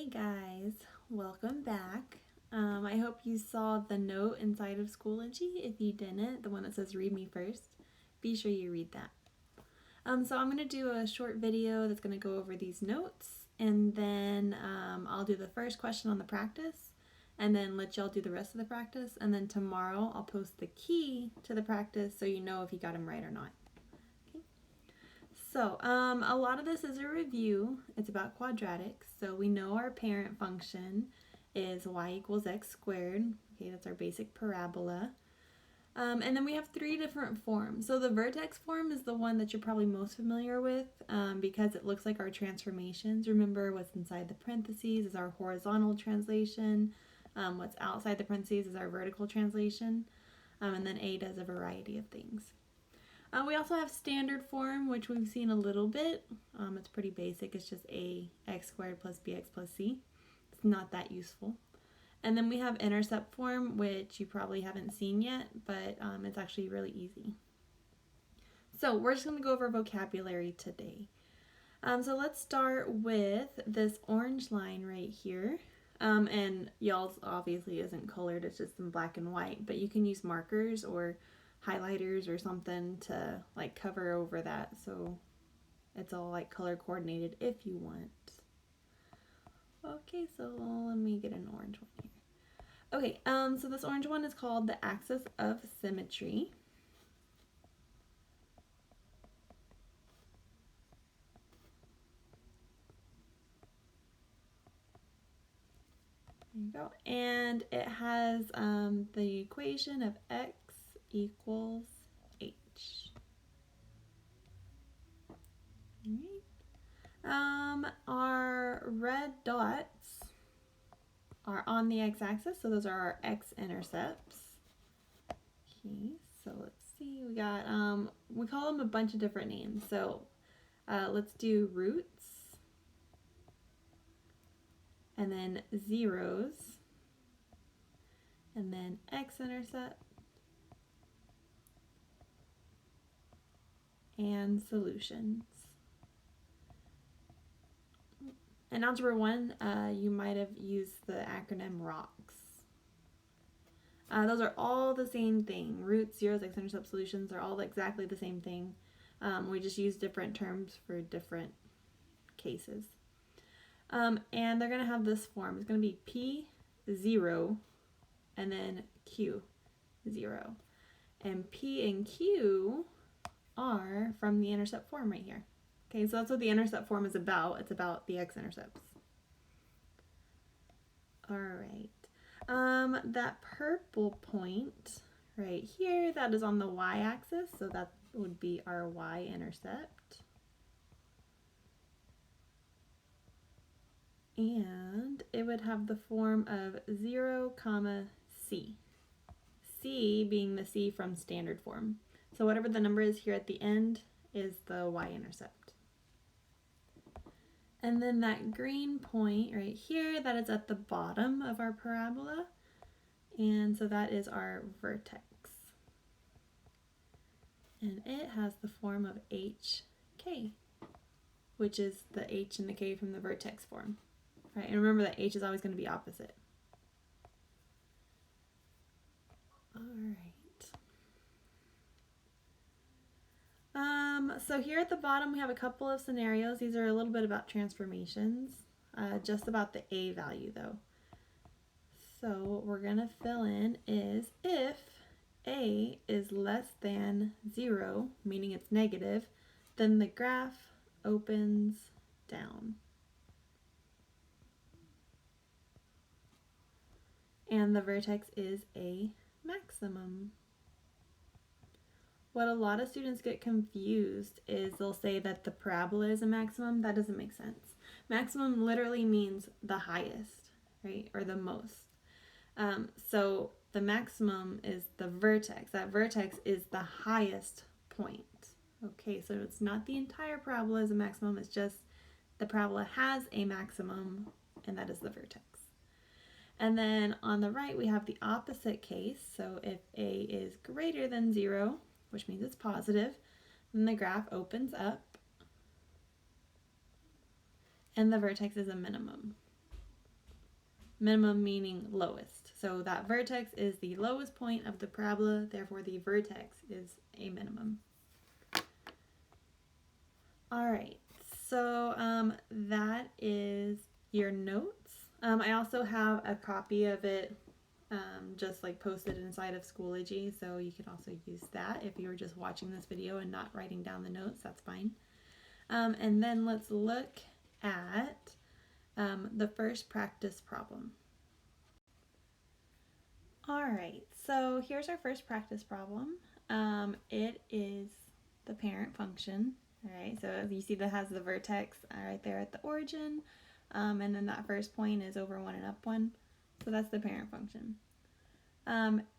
Hey guys, welcome back. I hope you saw the note inside of Schoology. If you didn't, the one that says read me first, be sure you read that. So I'm going to do a short video that's going to go over these notes, and then I'll do the first question on the practice, and then let y'all do the rest of the practice, and then tomorrow I'll post the key to the practice so you know if you got them right or not. So, a lot of this is a review. It's about quadratics. So we know our parent function is y equals x squared. Okay, that's our basic parabola. And then we have three different forms. So the vertex form is the one that you're probably most familiar with because it looks like our transformations. Remember, what's inside the parentheses is our horizontal translation. What's outside the parentheses is our vertical translation. And then A does a variety of things. We also have standard form, which we've seen a little bit. It's pretty basic. It's just ax squared plus bx plus c. It's not that useful. And then we have intercept form, which you probably haven't seen yet, but it's actually really easy. So we're just going to go over vocabulary today. So let's start with this orange line right here. And y'all's obviously isn't colored, it's just in black and white, but you can use markers or highlighters or something to like cover over that so it's all like color coordinated if you want. Okay, so let me get an orange one here. Okay, so this orange one is called the axis of symmetry. There you go. And it has the equation of x equals h. Alright. Our red dots are on the x-axis, so those are our x-intercepts. Okay, so let's see, we got, we call them a bunch of different names. So let's do roots, and then zeros, and then x-intercept, and solutions. In Algebra 1, you might have used the acronym ROCKS. Those are all the same thing. Roots, zeros, x-intercept, solutions are all exactly the same thing. We just use different terms for different cases. And they're going to have this form. It's going to be P0 and then Q0. And P and Q are from the intercept form right here. Okay, so that's what the intercept form is about. It's about the x-intercepts. All right. That purple point right here, that is on the y-axis, so that would be our y-intercept. And it would have the form of 0, c. C being the c from standard form. So whatever the number is here at the end is the y-intercept. And then that green point right here, that is at the bottom of our parabola. And so that is our vertex. And it has the form of HK, which is the H and the K from the vertex form. Right? And remember that H is always going to be opposite. All right. So here at the bottom we have a couple of scenarios. These are a little bit about transformations, just about the A value though. So what we're going to fill in is if A is less than 0, meaning it's negative, then the graph opens down. And the vertex is a maximum. What a lot of students get confused is they'll say that the parabola is a maximum. That doesn't make sense. Maximum literally means the highest, right? Or the most. So the maximum is the vertex. That vertex is the highest point. Okay, so it's not the entire parabola is a maximum. It's just the parabola has a maximum, and that is the vertex. And then on the right, we have the opposite case. So if A is greater than 0, which means it's positive, then the graph opens up, and the vertex is a minimum. Minimum meaning lowest. So that vertex is the lowest point of the parabola, therefore the vertex is a minimum. All right, so that is your notes. I also have a copy of it just like posted inside of Schoology, so you can also use that if you were just watching this video and not writing down the notes, that's fine. And then let's look at the first practice problem. All right, so here's our first practice problem. It is the parent function. All right, so as you see, that has the vertex right there at the origin, and then that first point is over 1 and up 1. So that's the parent function.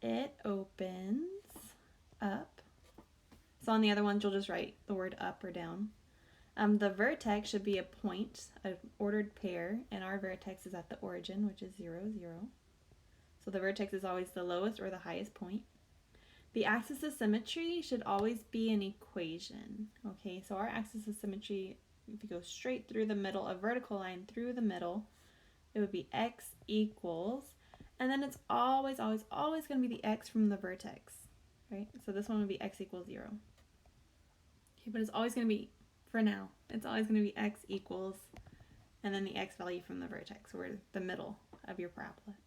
It opens up. So on the other ones, you'll just write the word up or down. The vertex should be a point, an ordered pair, and our vertex is at the origin, which is 0, 0. So the vertex is always the lowest or the highest point. The axis of symmetry should always be an equation. Okay, so our axis of symmetry, if you go straight through the middle, a vertical line through the middle, it would be x equals, and then it's always going to be the x from the vertex, right? So this one would be x equals 0. Okay, but it's always going to be, for now, it's always going to be x equals, and then the x value from the vertex, or the middle of your parabola.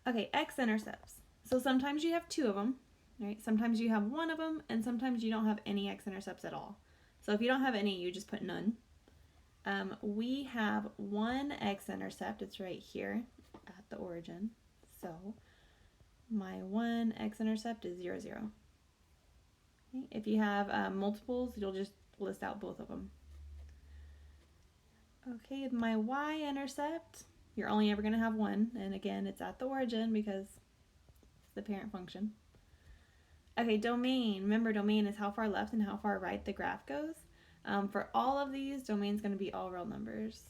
Okay, x-intercepts. So sometimes you have 2 of them, right? Sometimes you have 1 of them, and sometimes you don't have any x-intercepts at all. So if you don't have any, you just put none. We have 1 x-intercept. It's right here at the origin. So my 1 x-intercept is 0, 0. Okay. If you have multiples, you'll just list out both of them. Okay, my y-intercept, you're only ever going to have 1, and again, it's at the origin because it's the parent function. Okay, domain. Remember, domain is how far left and how far right the graph goes. For all of these, domain is going to be all real numbers.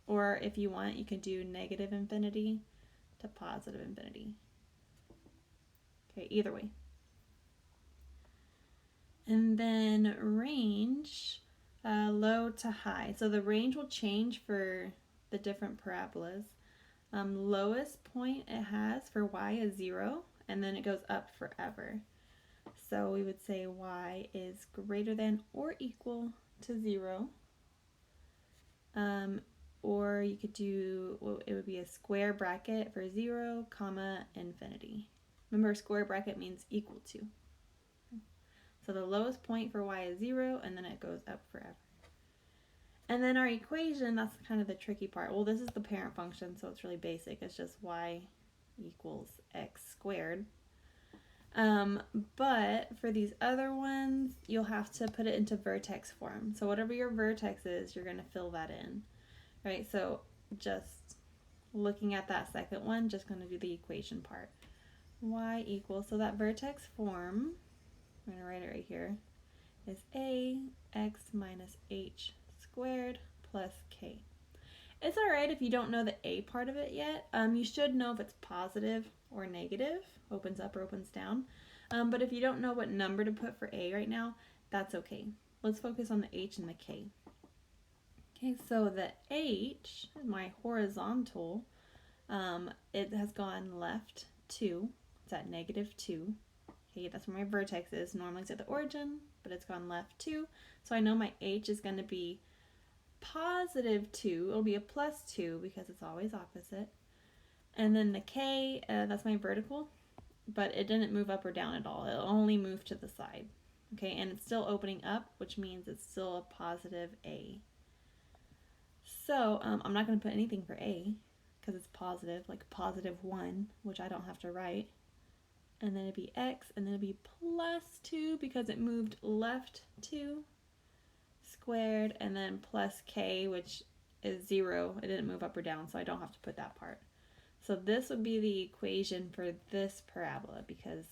Or if you want, you can do negative infinity to positive infinity. Okay, either way. And then range, low to high. So the range will change for the different parabolas. Lowest point it has for y is 0, and then it goes up forever. So we would say y is greater than or equal to 0. Or you could do, well, it would be a square bracket for 0, comma, infinity. Remember, square bracket means equal to. So the lowest point for y is 0, and then it goes up forever. And then our equation, that's kind of the tricky part. Well, this is the parent function, so it's really basic. It's just y equals x squared. But for these other ones, you'll have to put it into vertex form. So whatever your vertex is, you're going to fill that in. Right, so just looking at that second one, just going to do the equation part. Y equals, so that vertex form, I'm going to write it right here, is ax minus h squared plus k. It's alright if you don't know the a part of it yet. You should know if it's positive or negative, opens up or opens down. But if you don't know what number to put for a right now, that's okay. Let's focus on the h and the k. Okay, so the h, my horizontal, it has gone left 2. It's at negative 2. Okay, that's where my vertex is. Normally it's at the origin, but it's gone left 2. So I know my h is going to be positive 2. It'll be a plus 2 because it's always opposite. And then the k, that's my vertical, but it didn't move up or down at all. It only moved to the side. Okay, and it's still opening up, which means it's still a positive a. So I'm not going to put anything for a because it's positive, like positive 1, which I don't have to write. And then it'd be x, and then it'd be plus 2 because it moved left 2 squared, and then plus k, which is 0. It didn't move up or down, so I don't have to put that part. So this would be the equation for this parabola because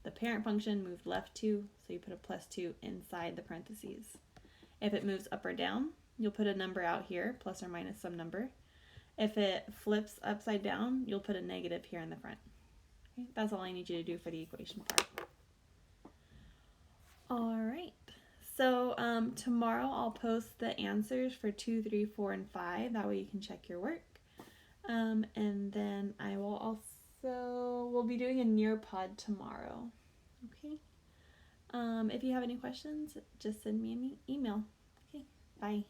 the parent function moved left 2, so you put a plus 2 inside the parentheses. If it moves up or down, you'll put a number out here, plus or minus some number. If it flips upside down, you'll put a negative here in the front. Okay, that's all I need you to do for the equation part. All right. So tomorrow I'll post the answers for 2, 3, 4, and 5. That way you can check your work. And then I will also, we'll be doing a Nearpod tomorrow. Okay. If you have any questions, just send me an email. Okay, bye.